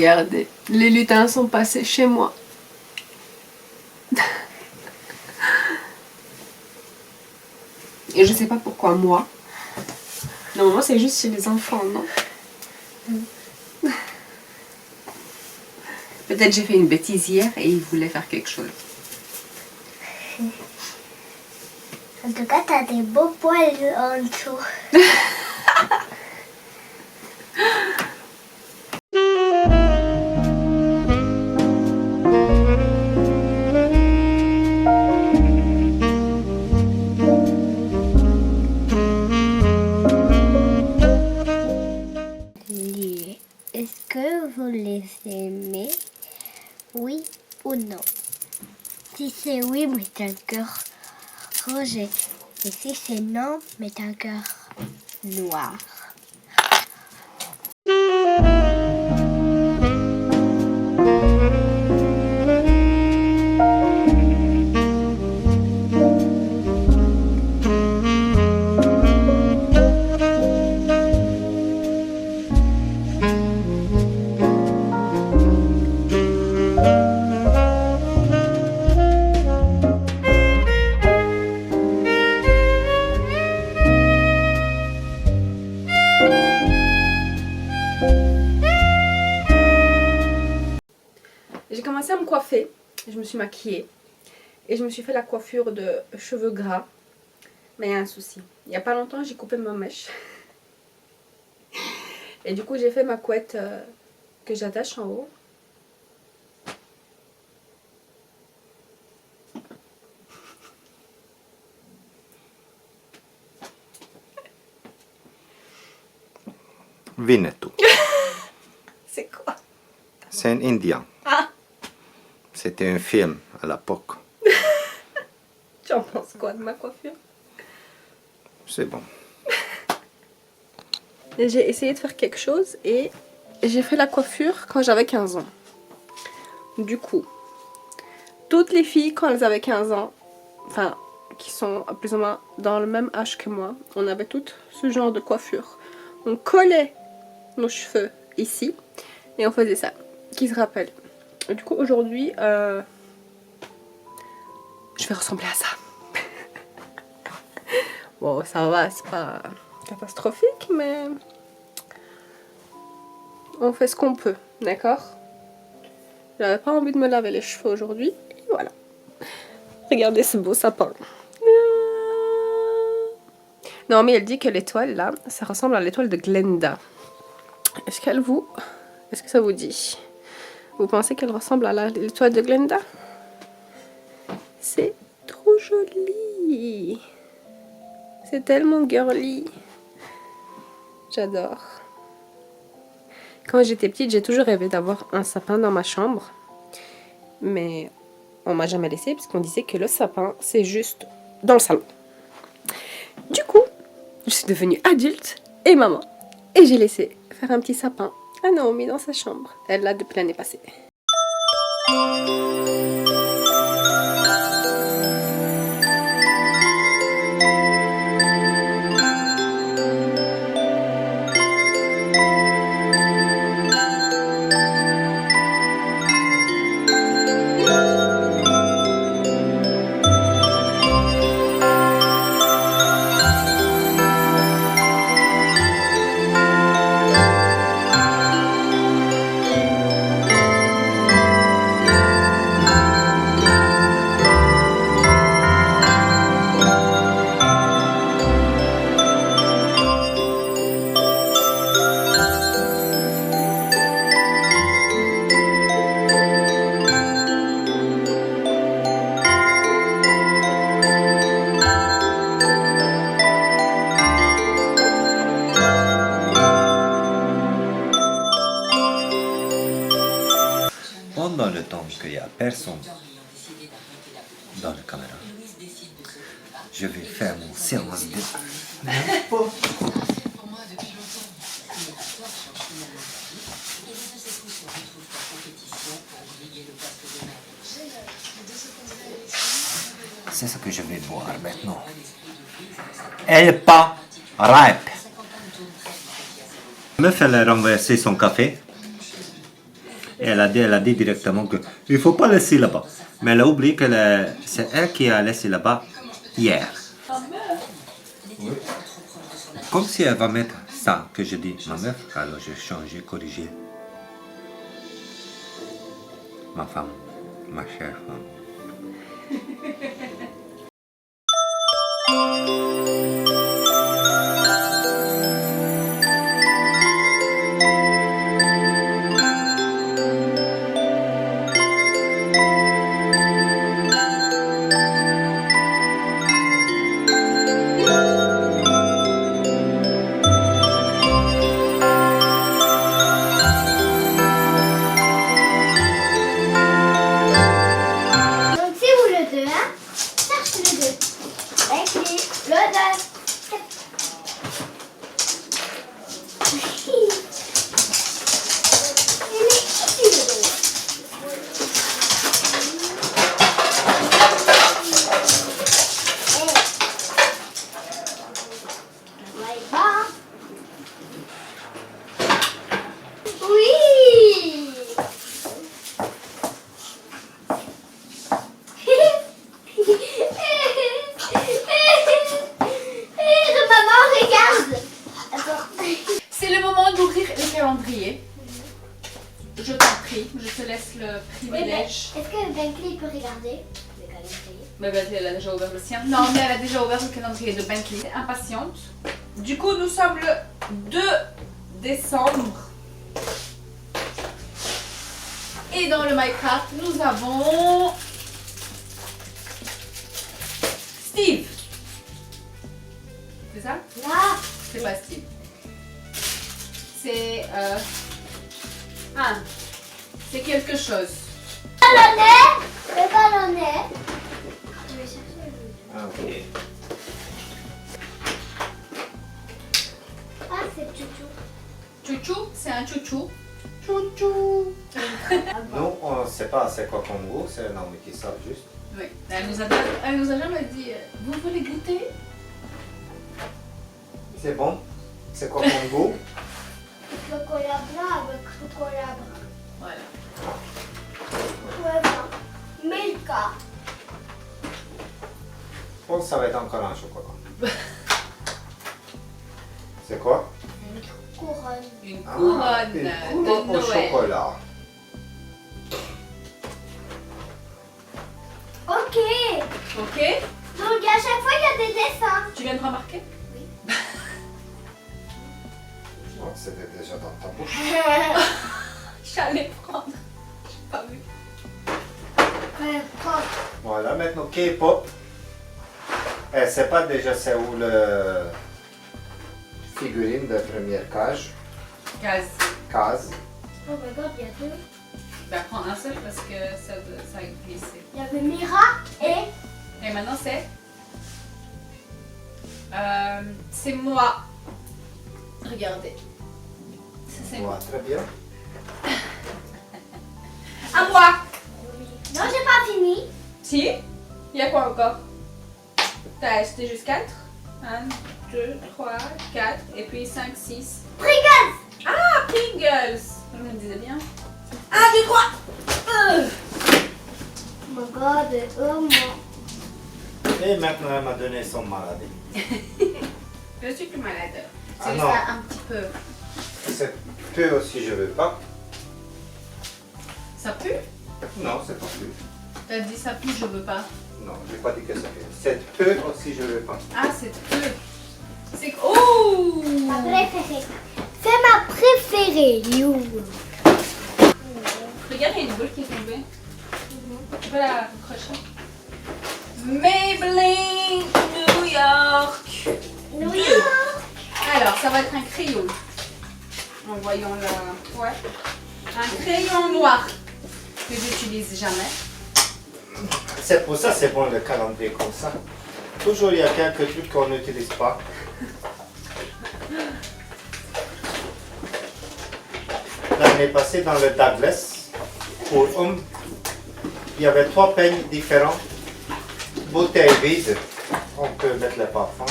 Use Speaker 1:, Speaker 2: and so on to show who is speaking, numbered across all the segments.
Speaker 1: Regardez, les lutins sont passés chez moi. Et je sais pas pourquoi moi. Normalement c'est juste chez les enfants, non? Peut-être j'ai fait une bêtise hier et ils voulaient faire quelque chose.
Speaker 2: En tout cas, t'as des beaux poils en dessous. Est-ce que vous les aimez? Oui ou non? Si c'est oui, mettez un cœur rouge. Et si c'est non, mettez un cœur noir.
Speaker 1: J'ai commencé à me coiffer, je me suis maquillée et je me suis fait la coiffure de cheveux gras. Mais il y a un souci. Il n'y a pas longtemps, j'ai coupé ma mèche. Et du coup, j'ai fait ma couette que j'attache en haut.
Speaker 3: Winnetou.
Speaker 1: C'est quoi?
Speaker 3: C'est un Indien.
Speaker 1: Ah!
Speaker 3: C'était un film à l'époque.
Speaker 1: Tu en penses quoi de ma coiffure?
Speaker 3: C'est bon.
Speaker 1: J'ai essayé de faire quelque chose et j'ai fait la coiffure quand j'avais 15 ans. Du coup, toutes les filles quand elles avaient 15 ans, enfin, qui sont plus ou moins dans le même âge que moi, on avait toutes ce genre de coiffure. On collait nos cheveux ici et on faisait ça. Qui se rappelle? Et du coup, aujourd'hui, je vais ressembler à ça. Bon, ça va, c'est pas catastrophique, mais on fait ce qu'on peut, d'accord? J'avais pas envie de me laver les cheveux aujourd'hui, et voilà. Regardez ce beau sapin. Non, mais elle dit que l'étoile, là, ça ressemble à l'étoile de Glenda. Est-ce que ça vous dit? Vous pensez qu'elle ressemble à l'étoile de Glenda? C'est trop joli. C'est tellement girly. J'adore. Quand j'étais petite, j'ai toujours rêvé d'avoir un sapin dans ma chambre. Mais on m'a jamais laissé parce qu'on disait que le sapin, c'est juste dans le salon. Du coup, je suis devenue adulte et maman. Et j'ai laissé faire un petit sapin à Naomi dans sa chambre. Elle l'a depuis l'année passée.
Speaker 3: Pendant le temps qu'il n'y a personne dans la caméra, je vais faire mon séance de... C'est ce que je vais boire maintenant. Elle pas ripe. Me fait renverser son café. Et elle a dit directement que il ne faut pas laisser là-bas. Mais elle a oublié que c'est elle qui a laissé là-bas hier. Oui. Comme si elle va mettre ça que je dis, ma meuf, alors j'ai changé, corrigé. Ma femme, ma chère femme.
Speaker 2: Donc c'est où le 2, hein? Cherche le 2. Écris le 2. Il est ici le 2. Oui. Maman, regarde. Attends.
Speaker 1: C'est le moment d'ouvrir les calendriers. Je t'en prie, je te laisse le
Speaker 2: Oui, mais
Speaker 1: privilège.
Speaker 2: est-ce que Bentley peut regarder le calendrier?
Speaker 1: Mais Bentley, elle a déjà ouvert le sien. Non, mais elle a déjà ouvert le calendrier de Bentley. Elle est impatiente. Du coup, nous sommes le 2 décembre. Et dans le MyCart, nous avons Steve. C'est ça?
Speaker 2: Là.
Speaker 1: C'est pas Steve. C'est c'est quelque chose.
Speaker 2: Le ballonnet. Je vais chercher le 2.
Speaker 3: Ah, ok.
Speaker 2: Ah, c'est Chouchou.
Speaker 1: Chouchou, c'est un chouchou. Chouchou.
Speaker 3: Nous, on ne sait pas c'est quoi Congo, c'est Naomi qui savent juste.
Speaker 1: Oui, elle nous a jamais dit vous voulez goûter?
Speaker 3: C'est bon. C'est quoi Congo?
Speaker 2: Chocolat blanc avec chocolat brun.
Speaker 1: Voilà.
Speaker 2: Ouais, blanc. Milka.
Speaker 3: Je pense que ça va être encore un chocolat. C'est quoi?
Speaker 2: Une couronne.
Speaker 1: Une
Speaker 3: Ah,
Speaker 1: couronne
Speaker 3: une
Speaker 1: de
Speaker 3: couronne au
Speaker 1: Noël.
Speaker 3: chocolat.
Speaker 2: Ok.
Speaker 1: Ok?
Speaker 2: Donc à chaque fois, il y a des dessins.
Speaker 1: Tu viens de remarquer?
Speaker 3: Oh, c'était déjà dans ta bouche.
Speaker 1: J'allais prendre. J'ai pas vu.
Speaker 2: Ouais, propre.
Speaker 3: Voilà, maintenant K-pop. Elle ne sait pas déjà c'est où le figurine de première case.
Speaker 1: Case.
Speaker 2: Oh my god, il y a deux.
Speaker 1: Ben prends un seul parce que ça a glissé.
Speaker 2: Il y avait Mira et...
Speaker 1: Et maintenant c'est moi. Regardez. Ça c'est moi.
Speaker 3: Ouais, très bien.
Speaker 1: À moi.
Speaker 2: Non, j'ai pas fini.
Speaker 1: Si. Il y a quoi encore? T'as acheté juste 4. 1, 2, 3, 4 et puis 5, 6.
Speaker 2: Pringles.
Speaker 1: Ah, Pringles. Je me disais bien. 1, 2, 3.
Speaker 2: Oh my god, oh mon...
Speaker 3: Et maintenant, elle m'a donné son maladie.
Speaker 1: Je suis plus malade.
Speaker 3: Ah
Speaker 1: C'est juste
Speaker 3: non.
Speaker 1: un petit peu.
Speaker 3: C'est peu aussi, je veux pas.
Speaker 1: Ça pue?
Speaker 3: Non, c'est pas plus.
Speaker 1: T'as dit ça pue, je veux pas.
Speaker 3: Non, j'ai pas dit que ça fait. C'est peu aussi, je veux pas.
Speaker 1: Ah, c'est peu. C'est. Oh!
Speaker 2: Ma préférée. C'est ma préférée, You.
Speaker 1: Regarde, il y a une boule qui est tombée. Tu peux la accrocher. Maybelline New York.
Speaker 2: New York.
Speaker 1: Alors, ça va être un crayon. En voyant la. Ouais. Un crayon noir que j'utilise jamais.
Speaker 3: C'est pour ça c'est bon le calendrier comme ça. Toujours il y a quelques trucs qu'on n'utilise pas. L'année passée dans le Douglas, pour hommes, il y avait 3 peignes différents. Bouteilles vides, on peut mettre le parfum.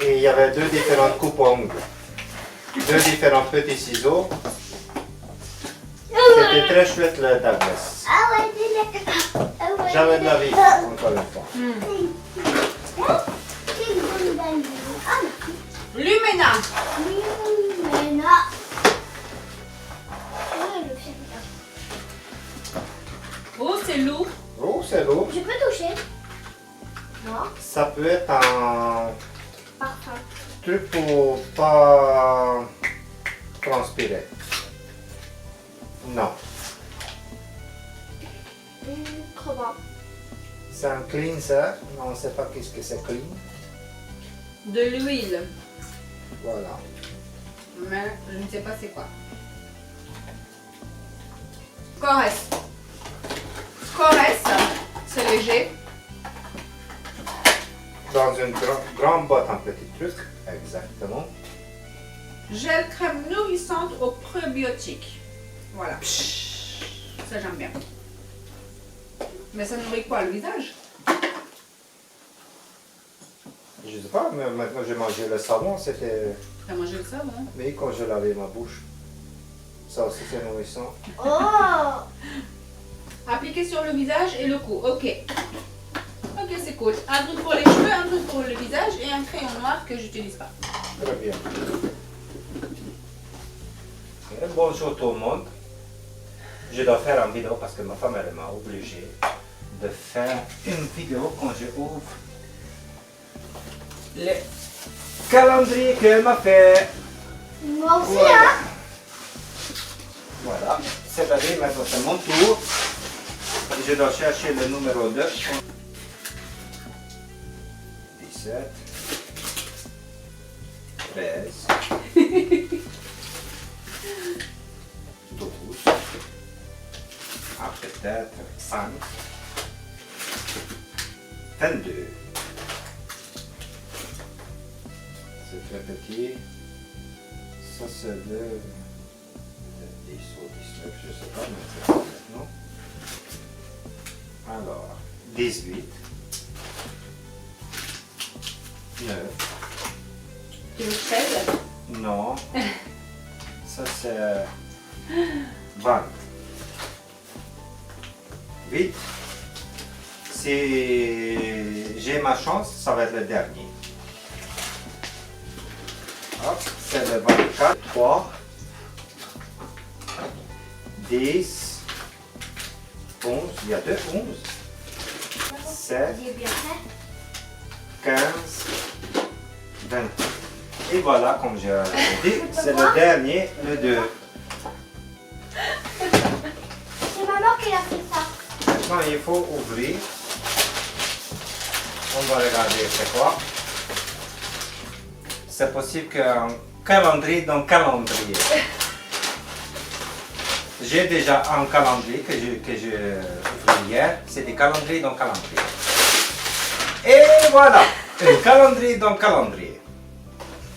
Speaker 3: Et il y avait 2 différentes coupes ongles. 2 différents petits ciseaux. c'était très chouette le Douglas.
Speaker 2: Ah ouais, dis-le. Ah ouais,
Speaker 3: Jamais de la vie, encore une fois.
Speaker 1: Lumena.
Speaker 2: Lumena.
Speaker 1: Oh, c'est lourd.
Speaker 3: Oh, c'est lourd.
Speaker 2: Je peux toucher? Non.
Speaker 3: Ça peut être un
Speaker 2: Parfum.
Speaker 3: truc pour pas transpirer. Non.
Speaker 2: Trop bon.
Speaker 3: C'est un cleanser. Non, on ne sait pas qu'est-ce que c'est clean.
Speaker 1: De l'huile.
Speaker 3: Voilà.
Speaker 1: Mais je ne sais pas c'est quoi. Corresse. Corresse, c'est léger.
Speaker 3: Dans une grande boîte, un petit truc. Exactement.
Speaker 1: Gel crème nourrissante aux probiotiques. Voilà. Ça j'aime bien. Mais ça nourrit quoi, le visage?
Speaker 3: Je sais pas, mais maintenant j'ai mangé le savon, c'était...
Speaker 1: T'as mangé le savon?
Speaker 3: Oui, quand je lavais ma bouche. Ça aussi c'est nourrissant.
Speaker 2: Oh!
Speaker 1: Appliquer sur le visage et le cou. Ok. Ok, c'est cool. Un truc pour les cheveux, un truc pour le visage et un crayon noir que j'utilise pas.
Speaker 3: Très bien. Et bonjour tout le monde. Je dois faire une vidéo parce que ma femme elle m'a obligé de faire une vidéo quand je ouvre le calendrier qu'elle m'a fait.
Speaker 2: Moi aussi,
Speaker 3: Voilà.
Speaker 2: hein?
Speaker 3: Voilà. C'est-à-dire maintenant c'est mon tour. Je dois chercher le numéro 2. 17. 13. 12. Ah, peut-être 5. 22. C'est très petit. Ça c'est le 10 ou 19, je ne sais pas, mais c'est pas maintenant. Alors, 18. 9.
Speaker 1: Tu veux que je t'aide?
Speaker 3: Non. Ça c'est 20. 8. Si j'ai ma chance, ça va être le dernier. Hop, c'est le 24. 3. 10. 11. Il y a 2 11. 7.
Speaker 2: J'ai bien fait.
Speaker 3: 15, 20. Et voilà, comme j'ai dit, c'est le dernier, le 2.
Speaker 2: C'est maman qui a fait ça.
Speaker 3: Maintenant, il faut ouvrir. On va regarder c'est quoi. C'est possible qu'un calendrier dans calendrier. J'ai déjà un calendrier que j'ai ouvert hier. C'est des calendriers dans calendrier. Et voilà, un calendrier dans calendrier.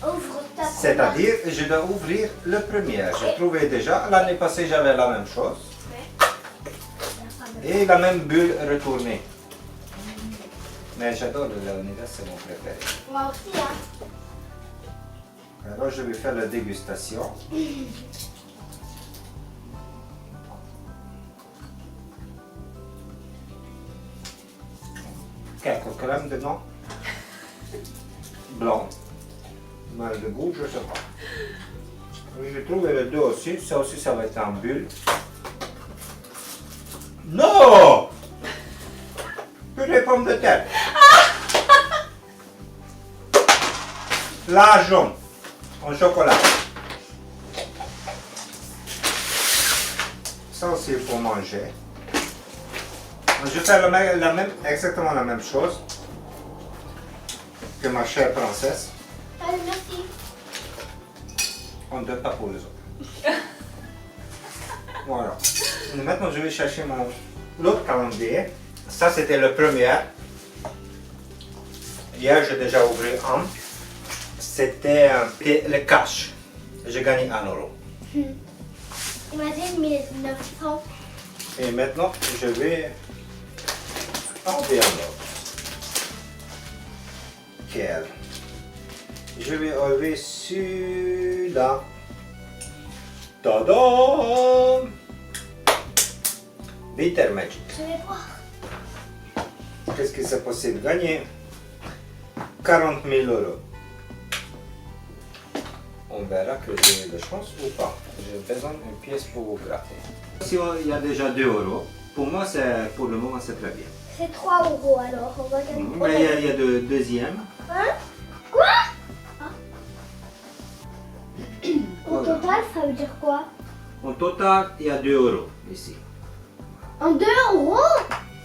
Speaker 2: Ouvre ta
Speaker 3: C'est-à-dire, je dois ouvrir le premier. J'ai trouvé déjà, l'année passée j'avais la même chose. Et la même bulle retournée. Mais j'adore le Léonidas, c'est mon préféré.
Speaker 2: Moi aussi, hein.
Speaker 3: Alors je vais faire la dégustation. Quelques crèmes dedans. Blanc. Mais le goût, je ne sais pas. J'ai trouvé le 2 aussi. Ça aussi, ça va être en bulle. Non! Purée de pommes de terre. L'argent en chocolat. Ça aussi, il faut manger. Je vais faire exactement la même chose que ma chère princesse.
Speaker 2: Allez, merci.
Speaker 3: On ne donne pas pour les autres. Voilà. Et maintenant, je vais chercher l'autre calendrier. Ça, c'était le premier. Hier, j'ai déjà ouvert un. C'était le cash. J'ai gagné 1 euro.
Speaker 2: Imagine 1900.
Speaker 3: Et maintenant, je vais enlever un autre. Quel? Je vais enlever celui-là. Tadam! Bitter Magic.
Speaker 2: Je vais voir.
Speaker 3: Qu'est-ce que c'est possible? Gagner 40 000 euros. On verra que j'ai de chance ou pas. J'ai besoin d'une pièce pour vous gratter. Si il y a déjà 2 euros, pour moi, pour le moment, c'est très bien.
Speaker 2: C'est 3 euros alors. On va gagner 3
Speaker 3: Mais
Speaker 2: euros.
Speaker 3: il y a de deuxième.
Speaker 2: Hein? Quoi? Au
Speaker 3: Voilà.
Speaker 2: total, ça veut dire quoi?
Speaker 3: En total, il y a 2 euros ici.
Speaker 2: En 2 euros?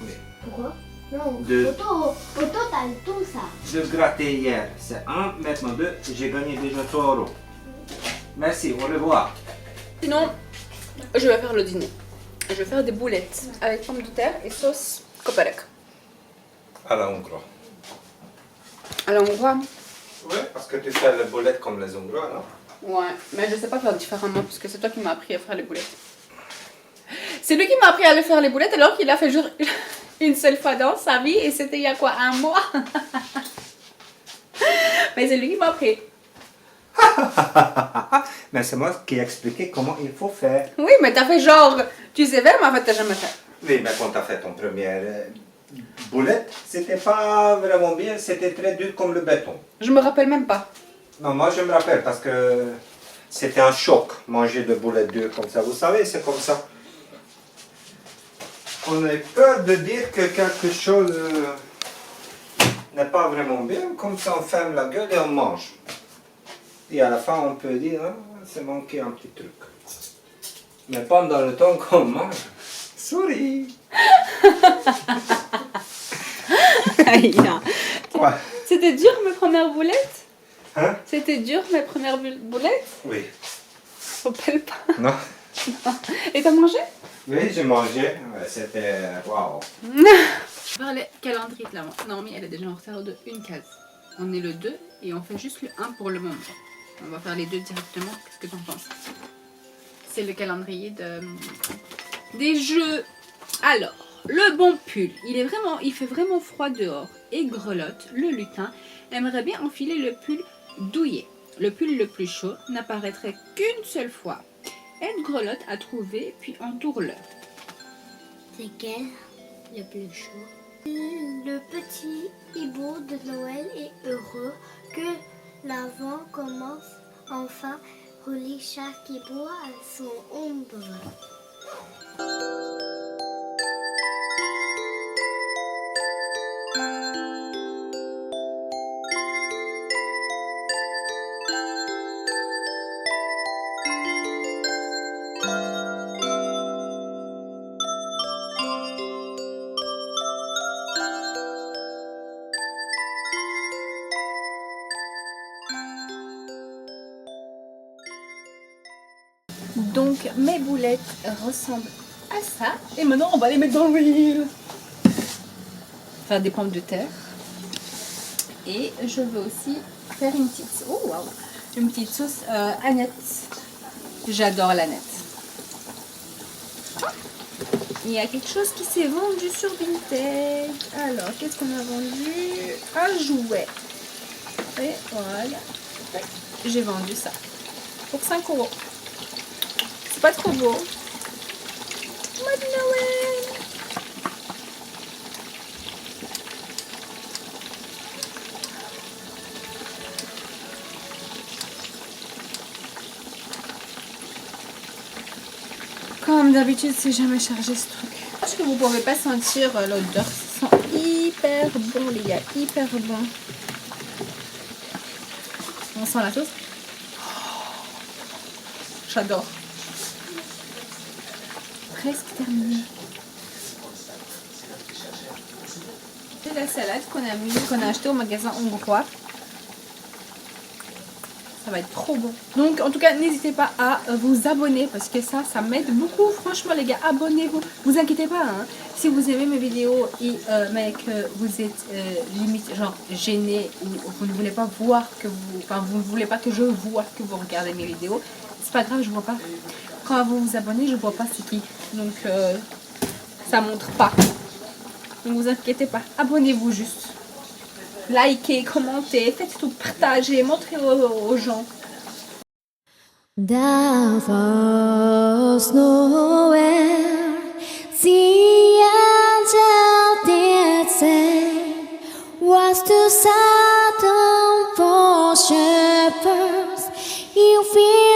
Speaker 3: Oui.
Speaker 2: Pourquoi? Non,
Speaker 3: Deux.
Speaker 2: au total, tout ça.
Speaker 3: Je grattais hier, c'est 1, maintenant 2, j'ai gagné déjà 3 euros. Merci, au revoir.
Speaker 1: Sinon, je vais faire le dîner. Je vais faire des boulettes avec pommes de terre et sauce koperek.
Speaker 3: À la hongroise.
Speaker 1: À la hongroise.
Speaker 3: Oui, parce que tu fais les boulettes comme les hongrois, non?
Speaker 1: Ouais, mais je sais pas faire différemment puisque c'est toi qui m'as appris à faire les boulettes. C'est lui qui m'a appris à faire les boulettes alors qu'il a fait juste une seule fois dans sa vie et c'était il y a quoi, un mois. Mais c'est lui qui m'a appris.
Speaker 3: Mais c'est moi qui ai expliqué comment il faut faire.
Speaker 1: Oui, mais t'as fait genre, tu sais faire, mais en fait t'as jamais fait.
Speaker 3: Oui, mais quand tu as fait ton première boulette, c'était pas vraiment bien, c'était très dur comme le béton.
Speaker 1: Je me rappelle même pas.
Speaker 3: Non, moi je me rappelle parce que c'était un choc, manger de boulettes dures comme ça. Vous savez, c'est comme ça. On a peur de dire que quelque chose n'est pas vraiment bien, comme ça on ferme la gueule et on mange. Et à la fin on peut dire, ah, c'est manqué un petit truc. Mais pendant le temps qu'on mange, souris. Quoi?
Speaker 1: C'était dur mes premières boulettes?
Speaker 3: Hein?
Speaker 1: C'était dur mes premières boulettes?
Speaker 3: Oui.
Speaker 1: Je me rappelle pas.
Speaker 3: Non?
Speaker 1: Et t'as mangé?
Speaker 3: Oui, j'ai mangé. Ouais, c'était waouh.
Speaker 1: Je parlais calendrier de l'avant. Naomi, elle est déjà en retard de une case. On est le 2 et on fait juste le 1 pour le moment. On va faire les deux directement. Qu'est-ce que t'en penses? C'est le calendrier des jeux. Alors, le bon pull. Il fait vraiment froid dehors. Et Grelotte, le lutin, aimerait bien enfiler le pull douillet. Le pull le plus chaud n'apparaîtrait qu'une seule fois. Aide Grelotte à trouver, puis entoure-le.
Speaker 2: C'est quel le plus chaud? Le petit hibou de Noël est heureux que l'avant commence enfin. Relie chaque hibou à son ombre.
Speaker 1: Donc mes boulettes ressemblent à ça. Et maintenant on va les mettre dans l'huile. Faire des pommes de terre. Et je veux aussi faire une petite, une petite sauce Annette. J'adore l'Annette. Il y a quelque chose qui s'est vendu sur Vinted. Alors, qu'est-ce qu'on a vendu? Un jouet. Et voilà. J'ai vendu ça pour 5 €. C'est pas trop beau. Mois de Noël. Comme d'habitude, c'est jamais chargé ce truc. Parce que vous pouvez pas sentir l'odeur. Ils sont hyper bons, les gars. Hyper bons. On sent la sauce. J'adore. Presque terminé. C'est la salade qu'on a acheté au magasin hongrois. Ça va être trop bon. Donc en tout cas n'hésitez pas à vous abonner parce que ça m'aide beaucoup. Franchement les gars, abonnez-vous. Vous inquiétez pas hein. Si vous aimez mes vidéos et mais que vous êtes limite genre gêné ou vous ne voulez pas voir que vous ne voulez pas que je vois que vous regardez mes vidéos, c'est pas grave, je vois pas. Quand vous vous abonnez, je vois pas c'est qui. Donc ça montre pas. Ne vous inquiétez pas. Abonnez-vous juste. Likez, commentez, faites tout, partagez, montrez aux gens.
Speaker 4: There was nowhere seems
Speaker 2: Satan for shepherds, you fear